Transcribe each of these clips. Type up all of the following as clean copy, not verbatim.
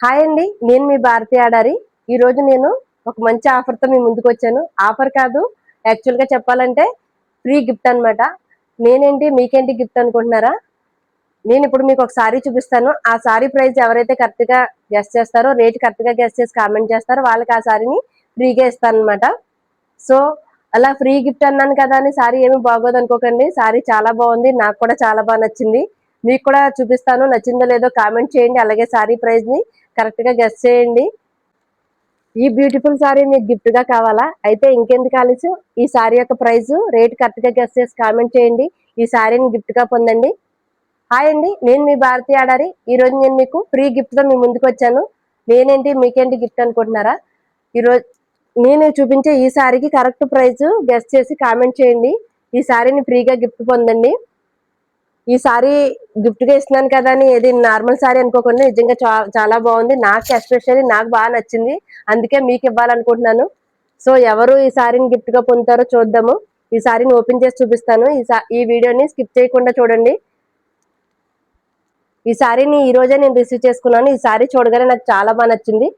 Hi అండి, నేను మీ భారతి ఆడారి. ఈరోజు నేను ఒక మంచి ఆఫర్తో మీ ముందుకు వచ్చాను. ఆఫర్ కాదు, యాక్చువల్గా చెప్పాలంటే ఫ్రీ గిఫ్ట్ అనమాట. నేనేంటి మీకేంటి గిఫ్ట్ అనుకుంటున్నారా? నేను ఇప్పుడు మీకు ఒక సారీ చూపిస్తాను. ఆ సారీ ప్రైస్ ఎవరైతే కరెక్ట్గా గెస్ చేస్తారో, రేట్ కరెక్ట్గా గెస్ చేసి కామెంట్ చేస్తారో వాళ్ళకి ఆ సారీని ఫ్రీగా ఇస్తాను అనమాట. సో అలా ఫ్రీ గిఫ్ట్ అన్నాను కదా అని సారీ ఏమి బాగోదు అనుకోకండి. సారీ చాలా బాగుంది, నాకు కూడా చాలా బాగా నచ్చింది. మీకు కూడా చూపిస్తాను, నచ్చిందో లేదో కామెంట్ చేయండి. అలాగే సారీ ప్రైస్ ని కరెక్ట్ గా గెస్ చేయండి. ఈ బ్యూటిఫుల్ సారీ మీకు గిఫ్ట్ గా కావాలా? అయితే ఇంకెందుకు ఆలస్యం, ఈ సారీ యొక్క ప్రైస్ రేట్ కరెక్ట్ గా గెస్ చేసి కామెంట్ చేయండి. ఈ సారీని గిఫ్ట్ గా పొందండి. హాయ్ అండి, నేను మీ భారతి ఆడారి. ఈ రోజు నేను మీకు ఫ్రీ గిఫ్ట్ తో మీ ముందుకు వచ్చాను. నేనేంటి మీకేంటి గిఫ్ట్ అనుకుంటున్నారా? ఈరోజు నేను చూపించే ఈ సారీకి కరెక్ట్ ప్రైస్ గెస్ చేసి కామెంట్ చేయండి. ఈ సారీని ఫ్రీగా గిఫ్ట్ పొందండి. ఈ సారీ గిఫ్ట్ గా ఇస్తున్నాను కదా అని ఏది నార్మల్ సారీ అనుకోకుండా నిజంగా చాలా బాగుంది. నాకు ఎస్పెషల్లీ నాకు బాగా నచ్చింది, అందుకే మీకు ఇవ్వాలనుకుంటున్నాను. సో ఎవరు ఈ సారీని గిఫ్ట్ గా పొందుతారో చూద్దాము. ఈ సారీని ఓపెన్ చేసి చూపిస్తాను. ఈ వీడియోని స్కిప్ చేయకుండా చూడండి. ఈ సారీని ఈ రోజే నేను రిసీవ్ చేసుకున్నాను. ఈ సారీ చూడగానే నాకు చాలా బాగా నచ్చింది.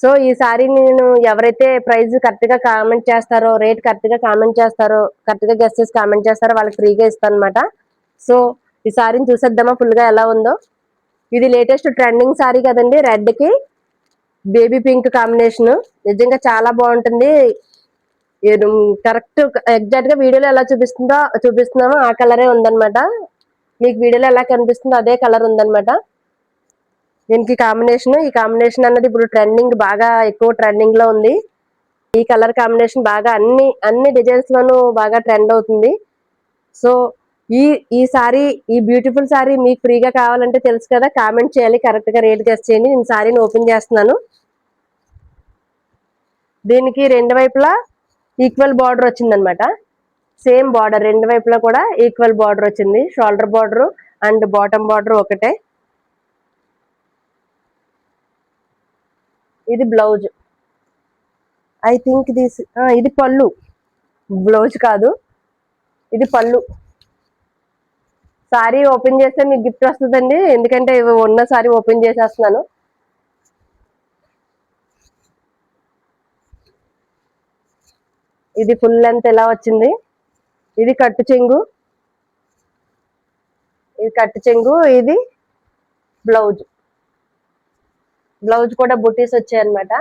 సో ఈ సారీని నేను ఎవరైతే ప్రైస్ కరెక్ట్ గా కామెంట్ చేస్తారో, రేట్ కరెక్ట్ గా కామెంట్ చేస్తారో, కరెక్ట్ గా గెస్ చేసి కామెంట్ చేస్తారో వాళ్ళకి ఫ్రీగా ఇస్తాను అనమాట. సో ఈ సారీని చూసేద్దామా ఫుల్ గా ఎలా ఉందో. ఇది లేటెస్ట్ ట్రెండింగ్ సారీ కదండి, రెడ్ కి బేబీ పింక్ కాంబినేషన్. నిజంగా చాలా బాగుంటుంది. కరెక్ట్ ఎగ్జాక్ట్ గా వీడియోలో ఎలా చూపిస్తున్నామో ఆ కలరే ఉందన్నమాట. మీకు వీడియోలో ఎలా కనిపిస్తుందో అదే కలర్ ఉందన్నమాట. దీనికి ఈ కాంబినేషన్ అన్నది ఇప్పుడు ట్రెండింగ్, బాగా ఎక్కువ ట్రెండింగ్ లో ఉంది. ఈ కలర్ కాంబినేషన్ బాగా అన్ని డిజైన్స్ లోనూ బాగా ట్రెండ్ అవుతుంది. సో ఈ ఈ సారీ, ఈ బ్యూటిఫుల్ సారీ మీకు ఫ్రీగా కావాలంటే తెలుసు కదా, కామెంట్ చేయాలి, కరెక్ట్ గా రేట్ గెస్ చేయండి. నేను సారీని ఓపెన్ చేస్తున్నాను. దీనికి రెండు వైపులా ఈక్వల్ బార్డర్ వచ్చిందనమాట. సేమ్ బార్డర్ రెండు వైపులా కూడా ఈక్వల్ బార్డర్ వచ్చింది. Shoulder border and bottom border ఒకటే. ఇది బ్లౌజ్. ఐ థింక్ ఇది పళ్ళు, బ్లౌజ్ కాదు, ఇది పళ్ళు. సారీ ఓపెన్ చేస్తే మీకు గిఫ్ట్ వస్తుందండి, ఎందుకంటే ఉన్న సారీ ఓపెన్ చేసేస్తున్నాను. ఇది ఫుల్ లెంత్ ఎలా వచ్చింది. ఇది కట్టు చెంగు, ఇది బ్లౌజ్. బ్లౌజ్ కూడా బుటీస్ వచ్చాయి అనమాట.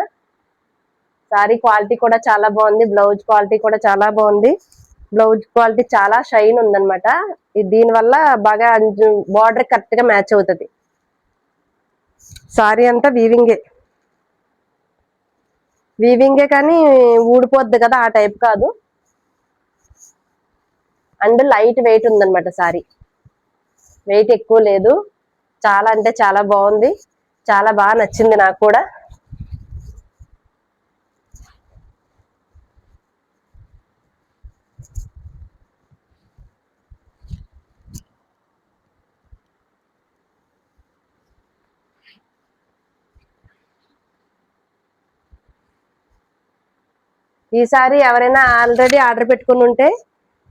సారీ క్వాలిటీ కూడా చాలా బాగుంది, బ్లౌజ్ క్వాలిటీ కూడా చాలా బాగుంది. బ్లౌజ్ క్వాలిటీ చాలా షైన్ ఉందన్నమాట. దీని వల్ల బాగా బార్డర్ కరెక్ట్ గా మ్యాచ్ అవుతుంది. సారీ అంతా వీవింగే కానీ ఊడిపోద్ది కదా, ఆ టైప్ కాదు. అండ్ లైట్ వెయిట్ ఉందన్నమాట. సారీ వెయిట్ ఎక్కువ లేదు. చాలా అంటే చాలా బాగుంది, చాలా బాగా నచ్చింది నాకు కూడా. ఈసారి ఎవరైనా ఆల్రెడీ ఆర్డర్ పెట్టుకుని ఉంటే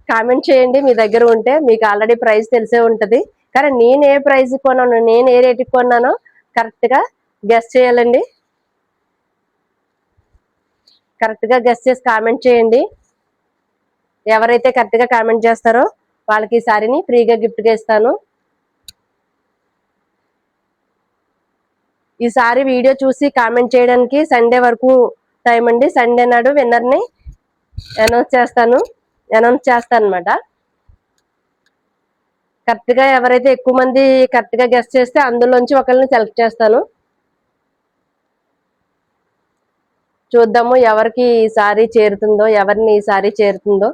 కామెంట్ చేయండి. మీ దగ్గర ఉంటే మీకు ఆల్రెడీ ప్రైస్ తెలిసే ఉంటది. కానీ నేను ఏ ప్రైస్ కొన్నాను, నేను ఏ రేటుకి కొన్నానో కరెక్ట్ గా గెస్ చేయాలండి. కరెక్ట్ గా గెస్ చేసి కామెంట్ చేయండి. ఎవరైతే కరెక్ట్ గా కామెంట్ చేస్తారో వాళ్ళకి ఈ సారీని ఫ్రీగా గిఫ్ట్ గా ఇస్తాను. ఈ సారీ వీడియో చూసి కామెంట్ చేయడానికి సండే వరకు టైం అండి. సండే నాడు విన్నర్ ని అనౌన్స్ చేస్తాను అనమాట. కరెక్ట్ గా ఎవరైతే ఎక్కువ మంది కరెక్ట్ గా గెస్ట్ చేస్తే అందులోంచి ఒకరిని సెలెక్ట్ చేస్తాను. చూద్దాము ఎవరికి ఈ సారీ చేరుతుందో, ఎవరిని ఈ సారీ చేరుతుందో.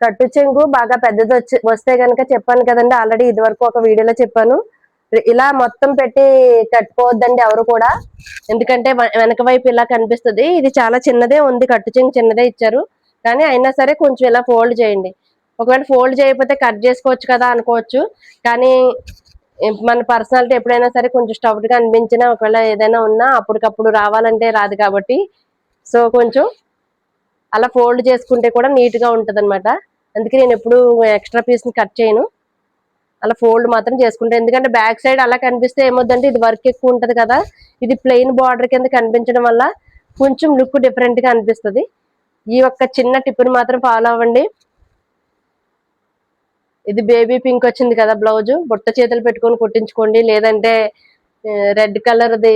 కట్టు చెంగు బాగా పెద్దది వస్తే కనుక చెప్పాను కదండి, ఆల్రెడీ ఇది వరకు ఒక వీడియోలో చెప్పాను, ఇలా మొత్తం పెట్టి కట్టుకోవద్దండి ఎవరు కూడా. ఎందుకంటే వెనక వైపు ఇలా కనిపిస్తుంది. ఇది చాలా చిన్నదే ఉంది, కట్టు చెంగు చిన్నదే ఇచ్చారు. కానీ అయినా సరే కొంచెం ఇలా ఫోల్డ్ చేయండి. ఒకవేళ ఫోల్డ్ చేయకపోతే కట్ చేసుకోవచ్చు కదా అనుకోవచ్చు. కానీ మన పర్సనాలిటీ ఎప్పుడైనా సరే కొంచెం స్టౌట్ గా అనిపించినా, ఒకవేళ ఏదైనా ఉన్నా అప్పటికప్పుడు రావాలంటే రాదు కాబట్టి, సో కొంచెం అలా ఫోల్డ్ చేసుకుంటే కూడా నీట్ గా ఉంటది అనమాట. అందుకే నేను ఎప్పుడు ఎక్స్ట్రా పీస్ ని కట్ చేయను, అలా ఫోల్డ్ మాత్రం చేసుకుంటే. ఎందుకంటే బ్యాక్ సైడ్ అలా కనిపిస్తే ఏమొద్దంటే ఇది వర్క్ ఎక్కువ ఉంటది కదా, ఇది ప్లెయిన్ బార్డర్ కింద కనిపించడం వల్ల కొంచెం లుక్ డిఫరెంట్ గా అనిపిస్తుంది. ఈ ఒక్క చిన్న టిప్ ని మాత్రం ఫాలో అవ్వండి. ఇది బేబీ పింక్ వచ్చింది కదా బ్లౌజ్, బుట్ట చేతులు పెట్టుకొని కుట్టించుకోండి, లేదంటే రెడ్ కలర్ది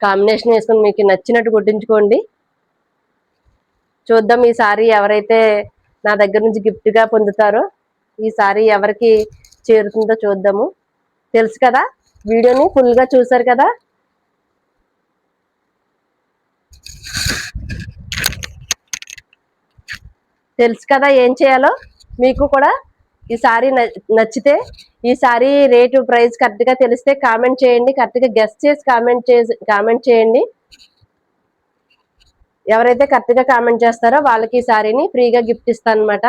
కాంబినేషన్ వేసుకొని మీకు నచ్చినట్టు కుట్టించుకోండి. చూద్దాం ఈ సారీ ఎవరైతే నా దగ్గర నుంచి గిఫ్ట్ గా పొందుతారో, ఈ సారీ ఎవరికి చేరుతుందో చూద్దాము. తెలుసు కదా, వీడియోని ఫుల్ గా చూసారు కదా. తెలుసు కదా ఏం చేయాలో. మీకు కూడా ఈ సారీ నచ్చితే, ఈ సారీ రేటు ప్రైస్ కరెక్ట్ గా తెలిస్తే కామెంట్ చేయండి, కరెక్ట్ గా గెస్ చేసి కామెంట్ చేయండి. ఎవరైతే కరెక్ట్ గా కామెంట్ చేస్తారో వాళ్ళకి ఈ సారీని ఫ్రీగా గిఫ్ట్ ఇస్తాను అనమాట.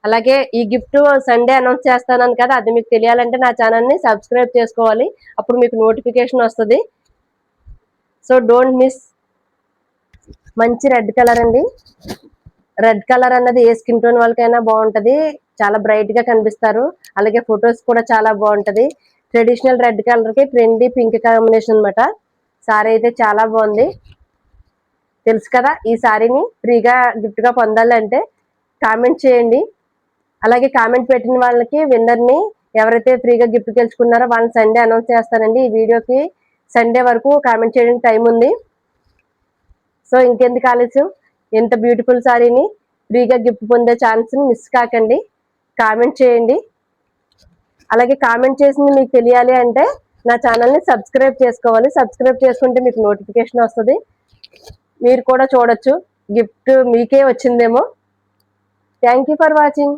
అలాగే ఈ గిఫ్ట్ సండే అనౌన్స్ చేస్తాను కదా, అది మీకు తెలియాలంటే నా ఛానల్ ని సబ్స్క్రైబ్ చేసుకోవాలి, అప్పుడు మీకు నోటిఫికేషన్ వస్తుంది. So don't miss. మంచి రెడ్ కలర్ అండి. రెడ్ కలర్ అన్నది ఏ స్కిన్ టోన్ వాళ్ళకైనా బాగుంటది, చాలా బ్రైట్ గా కనిపిస్తారు. అలాగే ఫొటోస్ కూడా చాలా బాగుంటది. ట్రెడిషనల్ రెడ్ కలర్ కి ట్రెండీ పింక్ కాంబినేషన్ అనమాట. సారీ అయితే చాలా బాగుంది. తెలుసు కదా, ఈ సారీని ఫ్రీగా గిఫ్ట్ గా పొందాలి అంటే కామెంట్ చేయండి. అలాగే కామెంట్ పెట్టిన వాళ్ళకి విన్నర్ ని, ఎవరైతే ఫ్రీగా గిఫ్ట్ గెలుచుకున్నారో వాళ్ళని సండే అనౌన్స్ చేస్తానండి. ఈ వీడియోకి సండే వరకు కామెంట్ చేయడానికి టైం ఉంది. సో ఇంకెందుకు ఆలస్యం, ఎంత బ్యూటిఫుల్ సారీని ఫ్రీగా గిఫ్ట్ పొందే ఛాన్స్ మిస్ కాకండి, కామెంట్ చేయండి. అలాగే కామెంట్ చేసింది మీకు తెలియాలి అంటే నా ఛానల్ని సబ్స్క్రైబ్ చేసుకోవాలి. సబ్స్క్రైబ్ చేసుకుంటే మీకు నోటిఫికేషన్ వస్తుంది, మీరు కూడా చూడొచ్చు. గిఫ్ట్ మీకే వచ్చిందేమో. Thank you for watching.